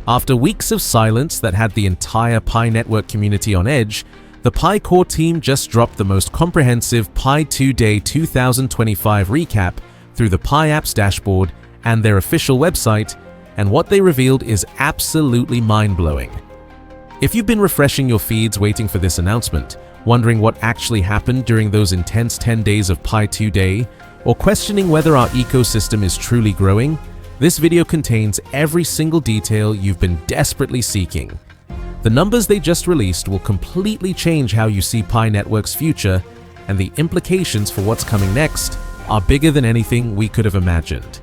After weeks of silence that had the entire Pi network community on edge, the Pi core team just dropped the most comprehensive Pi2Day2025 recap through the Pi apps dashboard and their official website, and what they revealed is absolutely mind-blowing. If you've been refreshing your feeds waiting for this announcement, wondering what actually happened during those intense 10 days of Pi2Day, or questioning whether our ecosystem is truly growing, this video contains every single detail you've been desperately seeking. The numbers they just released will completely change how you see Pi Network's future, and the implications for what's coming next are bigger than anything we could have imagined.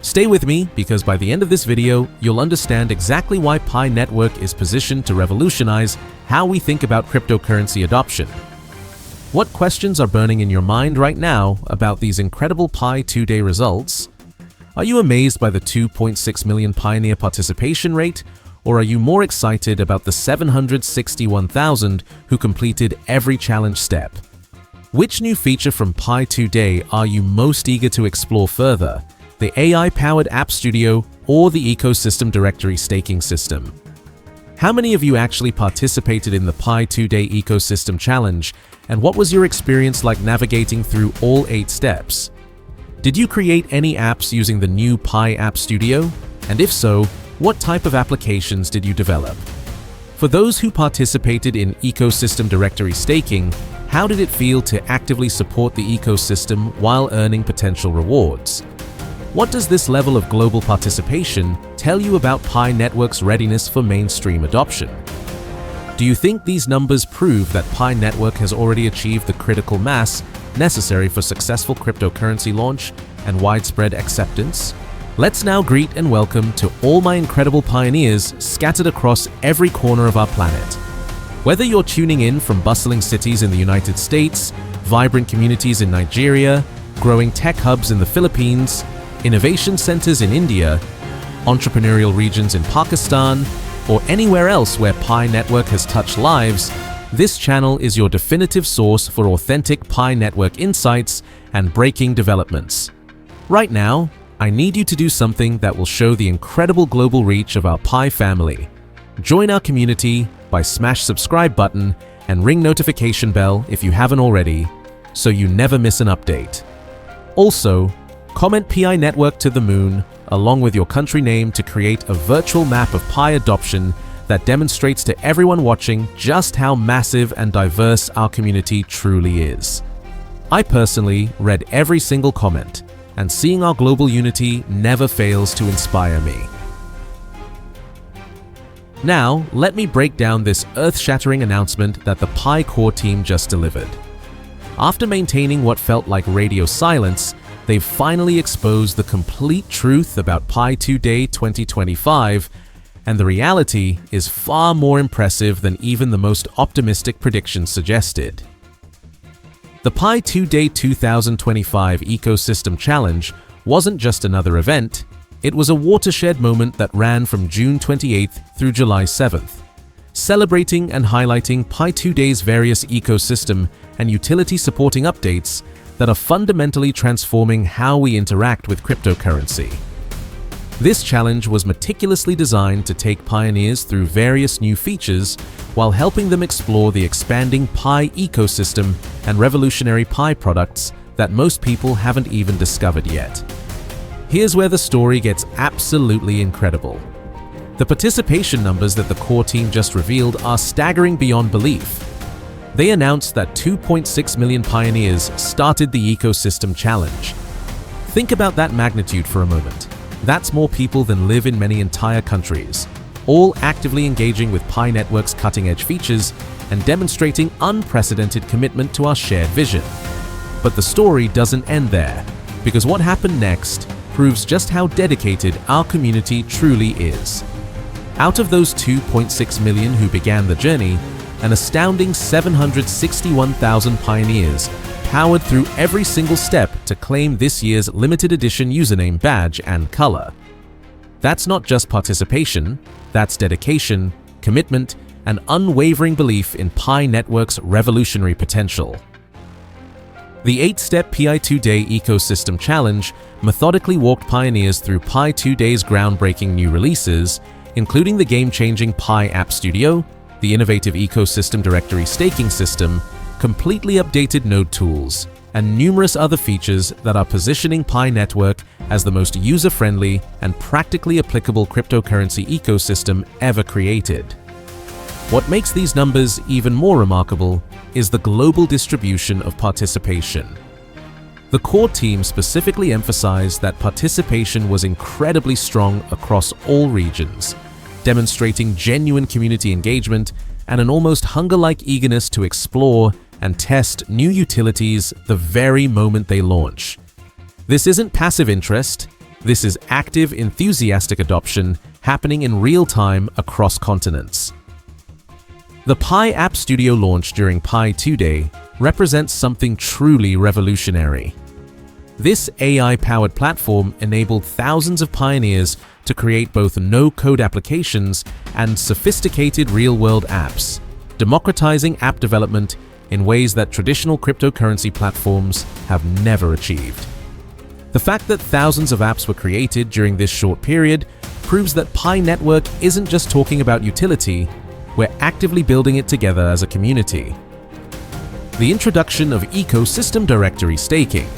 Stay with me, because by the end of this video, you'll understand exactly why Pi Network is positioned to revolutionize how we think about cryptocurrency adoption. What questions are burning in your mind right now about these incredible Pi2Day results? Are you amazed by the 2.6 million Pioneer participation rate, or are you more excited about the 761,000 who completed every challenge step? Which new feature from Pi2Day are you most eager to explore further? The AI-powered App Studio or the ecosystem directory staking system? How many of you actually participated in the Pi2Day ecosystem challenge, and what was your experience like navigating through all 8 steps? Did you create any apps using the new Pi App Studio? And if so, what type of applications did you develop? For those who participated in ecosystem directory staking, how did it feel to actively support the ecosystem while earning potential rewards? What does this level of global participation tell you about Pi Network's readiness for mainstream adoption? Do you think these numbers prove that Pi Network has already achieved the critical mass necessary for successful cryptocurrency launch and widespread acceptance? Let's now greet and welcome to all my incredible pioneers scattered across every corner of our planet. Whether you're tuning in from bustling cities in the United States, vibrant communities in Nigeria, growing tech hubs in the Philippines, innovation centers in India, entrepreneurial regions in Pakistan, or anywhere else where Pi Network has touched lives, this channel is your definitive source for authentic Pi Network insights and breaking developments. Right now, I need you to do something that will show the incredible global reach of our Pi family. Join our community by smash subscribe button and ring notification bell if you haven't already, so you never miss an update. Also, comment Pi Network to the moon along with your country name to create a virtual map of Pi adoption that demonstrates to everyone watching just how massive and diverse our community truly is. I personally read every single comment, and seeing our global unity never fails to inspire me. Now, let me break down this earth-shattering announcement that the Pi core team just delivered. After maintaining what felt like radio silence, they've finally exposed the complete truth about Pi2Day2025, and the reality is far more impressive than even the most optimistic predictions suggested. The Pi2Day2025 Ecosystem Challenge wasn't just another event, it was a watershed moment that ran from June 28th through July 7th, celebrating and highlighting Pi2Day's various ecosystem and utility supporting updates that are fundamentally transforming how we interact with cryptocurrency. This challenge was meticulously designed to take pioneers through various new features while helping them explore the expanding Pi ecosystem and revolutionary Pi products that most people haven't even discovered yet. Here's where the story gets absolutely incredible. The participation numbers that the core team just revealed are staggering beyond belief. They announced that 2.6 million pioneers started the ecosystem challenge. Think about that magnitude for a moment. That's more people than live in many entire countries, all actively engaging with Pi Network's cutting-edge features and demonstrating unprecedented commitment to our shared vision. But the story doesn't end there, because what happened next proves just how dedicated our community truly is. Out of those 2.6 million who began the journey, an astounding 761,000 pioneers powered through every single step to claim this year's limited edition username badge and color. That's not just participation, that's dedication, commitment, and unwavering belief in Pi Network's revolutionary potential. The 8-step Pi2Day Ecosystem Challenge methodically walked pioneers through Pi2Day's groundbreaking new releases, including the game-changing Pi App Studio, the innovative ecosystem directory staking system, completely updated node tools, and numerous other features that are positioning Pi Network as the most user-friendly and practically applicable cryptocurrency ecosystem ever created. What makes these numbers even more remarkable is the global distribution of participation. The core team specifically emphasized that participation was incredibly strong across all regions, demonstrating genuine community engagement and an almost hunger-like eagerness to explore and test new utilities the very moment they launch. This isn't passive interest, this is active, enthusiastic adoption happening in real time across continents. The Pi App Studio launch during Pi2Day represents something truly revolutionary. This AI-powered platform enabled thousands of pioneers to create both no-code applications and sophisticated real-world apps, democratizing app development in ways that traditional cryptocurrency platforms have never achieved. The fact that thousands of apps were created during this short period proves that Pi Network isn't just talking about utility, we're actively building it together as a community. The introduction of ecosystem directory staking.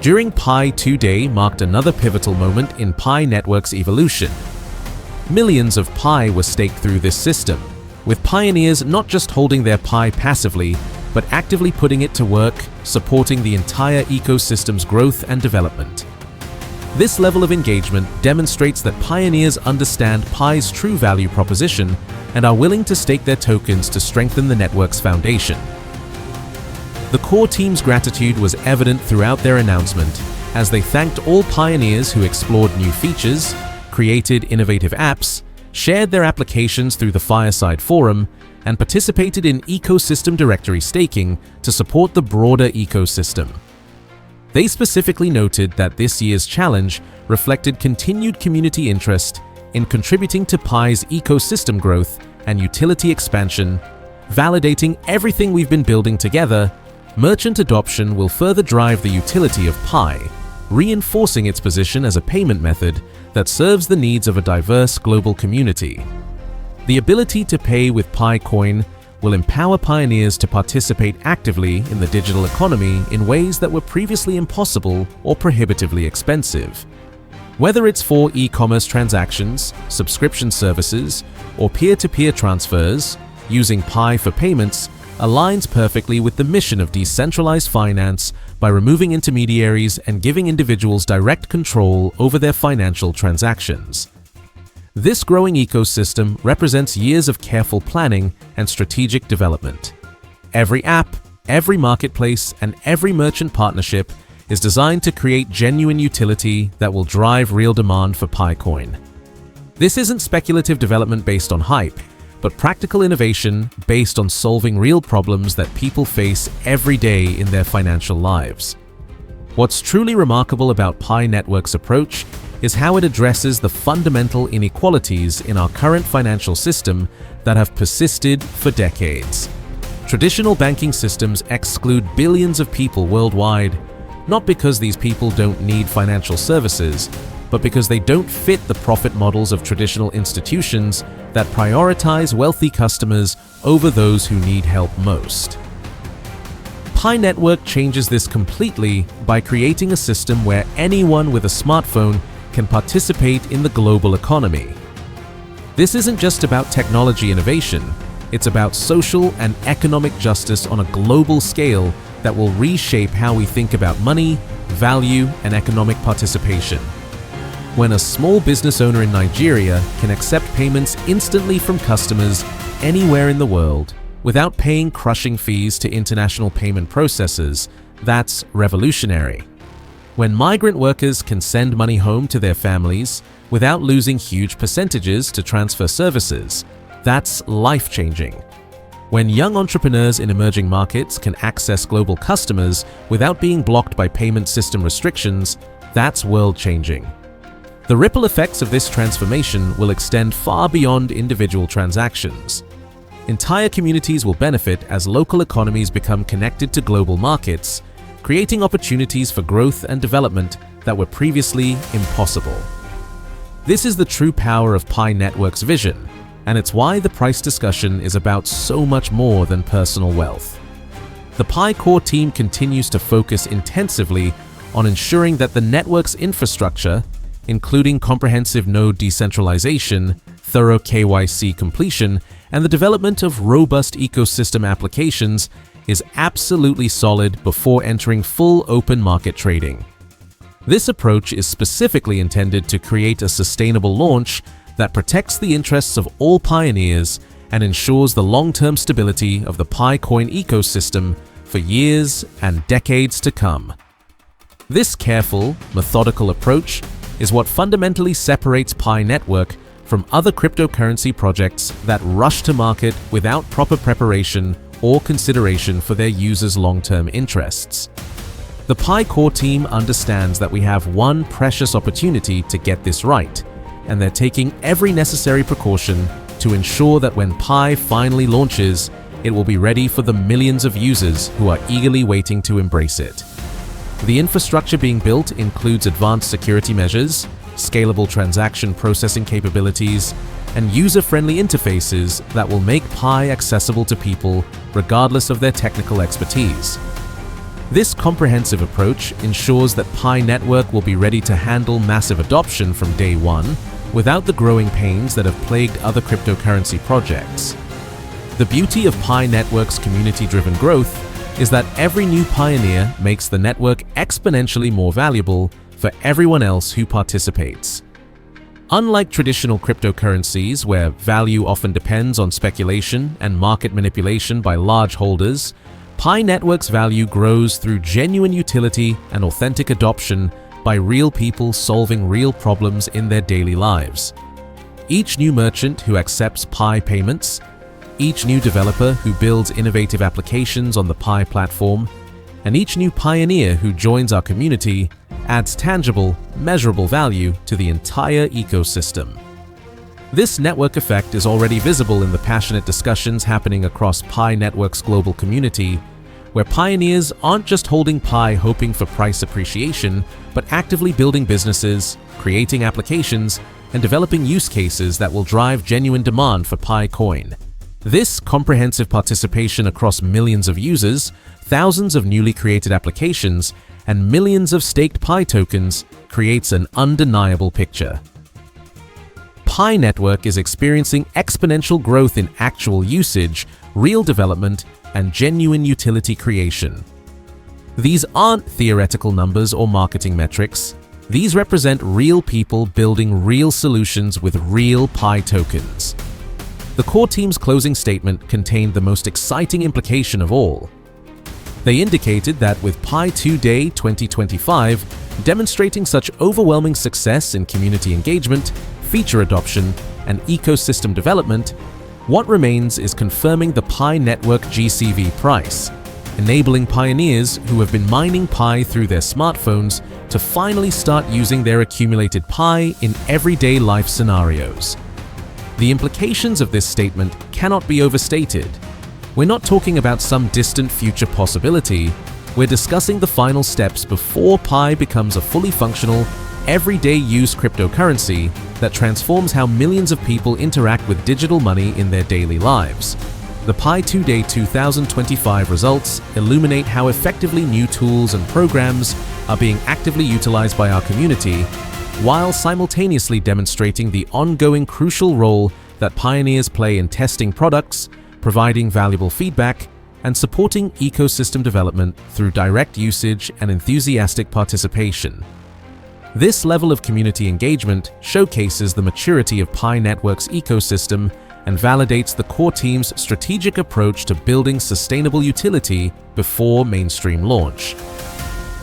During Pi2Day marked another pivotal moment in Pi Network's evolution. Millions of Pi were staked through this system, with pioneers not just holding their Pi passively, but actively putting it to work, supporting the entire ecosystem's growth and development. This level of engagement demonstrates that pioneers understand Pi's true value proposition and are willing to stake their tokens to strengthen the network's foundation. The core team's gratitude was evident throughout their announcement, as they thanked all pioneers who explored new features, created innovative apps, shared their applications through the Fireside Forum, and participated in ecosystem directory staking to support the broader ecosystem. They specifically noted that this year's challenge reflected continued community interest in contributing to Pi's ecosystem growth and utility expansion, validating everything we've been building together. Merchant adoption will further drive the utility of Pi, reinforcing its position as a payment method that serves the needs of a diverse global community. The ability to pay with PiCoin will empower pioneers to participate actively in the digital economy in ways that were previously impossible or prohibitively expensive. Whether it's for e-commerce transactions, subscription services, or peer-to-peer transfers, using Pi for payments aligns perfectly with the mission of decentralized finance by removing intermediaries and giving individuals direct control over their financial transactions. This growing ecosystem represents years of careful planning and strategic development. Every app, every marketplace, and every merchant partnership is designed to create genuine utility that will drive real demand for PiCoin. This isn't speculative development based on hype, but practical innovation based on solving real problems that people face every day in their financial lives. What's truly remarkable about Pi Network's approach is how it addresses the fundamental inequalities in our current financial system that have persisted for decades. Traditional banking systems exclude billions of people worldwide, not because these people don't need financial services, but because they don't fit the profit models of traditional institutions that prioritize wealthy customers over those who need help most. Pi Network changes this completely by creating a system where anyone with a smartphone can participate in the global economy. This isn't just about technology innovation, it's about social and economic justice on a global scale that will reshape how we think about money, value, and economic participation. When a small business owner in Nigeria can accept payments instantly from customers anywhere in the world without paying crushing fees to international payment processors, that's revolutionary. When migrant workers can send money home to their families without losing huge percentages to transfer services, that's life-changing. When young entrepreneurs in emerging markets can access global customers without being blocked by payment system restrictions, that's world-changing. The ripple effects of this transformation will extend far beyond individual transactions. Entire communities will benefit as local economies become connected to global markets, creating opportunities for growth and development that were previously impossible. This is the true power of Pi Network's vision, and it's why the price discussion is about so much more than personal wealth. The Pi core team continues to focus intensively on ensuring that the network's infrastructure, including comprehensive node decentralization, thorough KYC completion, and the development of robust ecosystem applications, is absolutely solid before entering full open market trading. This approach is specifically intended to create a sustainable launch that protects the interests of all pioneers and ensures the long-term stability of the PiCoin ecosystem for years and decades to come. This careful, methodical approach is what fundamentally separates Pi Network from other cryptocurrency projects that rush to market without proper preparation or consideration for their users' long-term interests. The Pi core team understands that we have one precious opportunity to get this right, and they're taking every necessary precaution to ensure that when Pi finally launches, it will be ready for the millions of users who are eagerly waiting to embrace it. The infrastructure being built includes advanced security measures, scalable transaction processing capabilities, and user-friendly interfaces that will make Pi accessible to people regardless of their technical expertise. This comprehensive approach ensures that Pi Network will be ready to handle massive adoption from day one without the growing pains that have plagued other cryptocurrency projects. The beauty of Pi Network's community-driven growth is that every new pioneer makes the network exponentially more valuable for everyone else who participates. Unlike traditional cryptocurrencies, where value often depends on speculation and market manipulation by large holders, Pi Network's value grows through genuine utility and authentic adoption by real people solving real problems in their daily lives. Each new merchant who accepts Pi payments, each new developer who builds innovative applications on the Pi platform, and each new pioneer who joins our community adds tangible, measurable value to the entire ecosystem. This network effect is already visible in the passionate discussions happening across Pi Network's global community, where pioneers aren't just holding Pi hoping for price appreciation, but actively building businesses, creating applications, and developing use cases that will drive genuine demand for PiCoin. This comprehensive participation across millions of users, thousands of newly created applications, and millions of staked Pi tokens creates an undeniable picture. Pi Network is experiencing exponential growth in actual usage, real development, and genuine utility creation. These aren't theoretical numbers or marketing metrics. These represent real people building real solutions with real Pi tokens. The core team's closing statement contained the most exciting implication of all. They indicated that with Pi2Day2025 demonstrating such overwhelming success in community engagement, feature adoption, and ecosystem development, what remains is confirming the Pi Network GCV price, enabling pioneers who have been mining Pi through their smartphones to finally start using their accumulated Pi in everyday life scenarios. The implications of this statement cannot be overstated. We're not talking about some distant future possibility. We're discussing the final steps before Pi becomes a fully functional, everyday use cryptocurrency that transforms how millions of people interact with digital money in their daily lives. The Pi2Day2025 results illuminate how effectively new tools and programs are being actively utilized by our community, while simultaneously demonstrating the ongoing crucial role that pioneers play in testing products, providing valuable feedback, and supporting ecosystem development through direct usage and enthusiastic participation. This level of community engagement showcases the maturity of Pi Network's ecosystem and validates the core team's strategic approach to building sustainable utility before mainstream launch.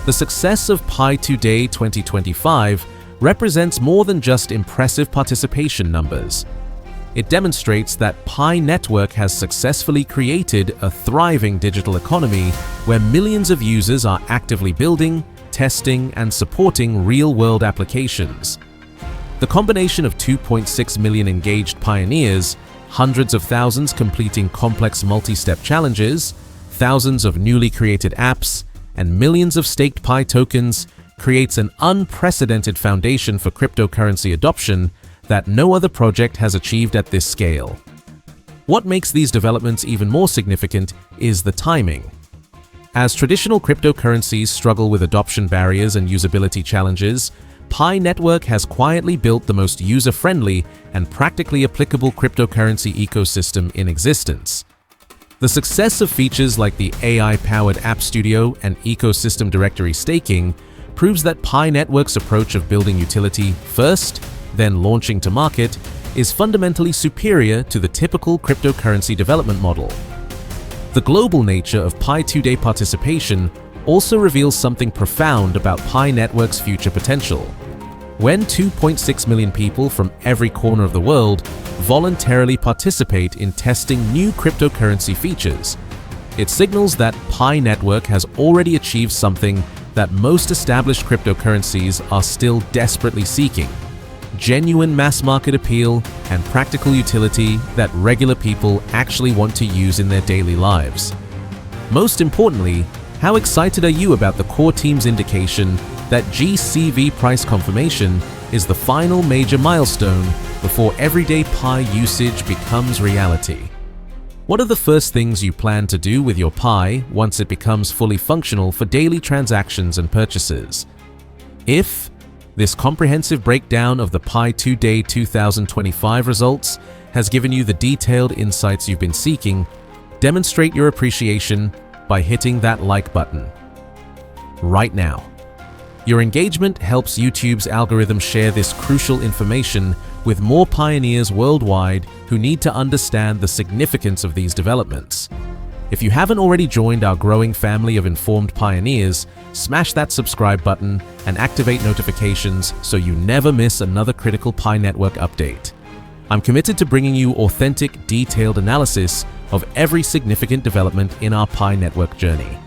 The success of Pi2Day2025 represents more than just impressive participation numbers. It demonstrates that Pi Network has successfully created a thriving digital economy where millions of users are actively building, testing, and supporting real-world applications. The combination of 2.6 million engaged pioneers, hundreds of thousands completing complex multi-step challenges, thousands of newly created apps, and millions of staked Pi tokens creates an unprecedented foundation for cryptocurrency adoption that no other project has achieved at this scale. What makes these developments even more significant is the timing. As traditional cryptocurrencies struggle with adoption barriers and usability challenges, Pi Network has quietly built the most user-friendly and practically applicable cryptocurrency ecosystem in existence. The success of features like the AI-powered App Studio and ecosystem directory staking proves that Pi Network's approach of building utility first, then launching to market, is fundamentally superior to the typical cryptocurrency development model. The global nature of Pi2Day participation also reveals something profound about Pi Network's future potential. When 2.6 million people from every corner of the world voluntarily participate in testing new cryptocurrency features, it signals that Pi Network has already achieved something that most established cryptocurrencies are still desperately seeking: genuine mass market appeal and practical utility that regular people actually want to use in their daily lives. Most importantly, how excited are you about the core team's indication that GCV price confirmation is the final major milestone before everyday Pi usage becomes reality? What are the first things you plan to do with your Pi once it becomes fully functional for daily transactions and purchases? If this comprehensive breakdown of the Pi2Day2025 results has given you the detailed insights you've been seeking, demonstrate your appreciation by hitting that like button right now. Your engagement helps YouTube's algorithm share this crucial information with more pioneers worldwide who need to understand the significance of these developments. If you haven't already joined our growing family of informed pioneers, smash that subscribe button and activate notifications so you never miss another critical Pi Network update. I'm committed to bringing you authentic, detailed analysis of every significant development in our Pi Network journey.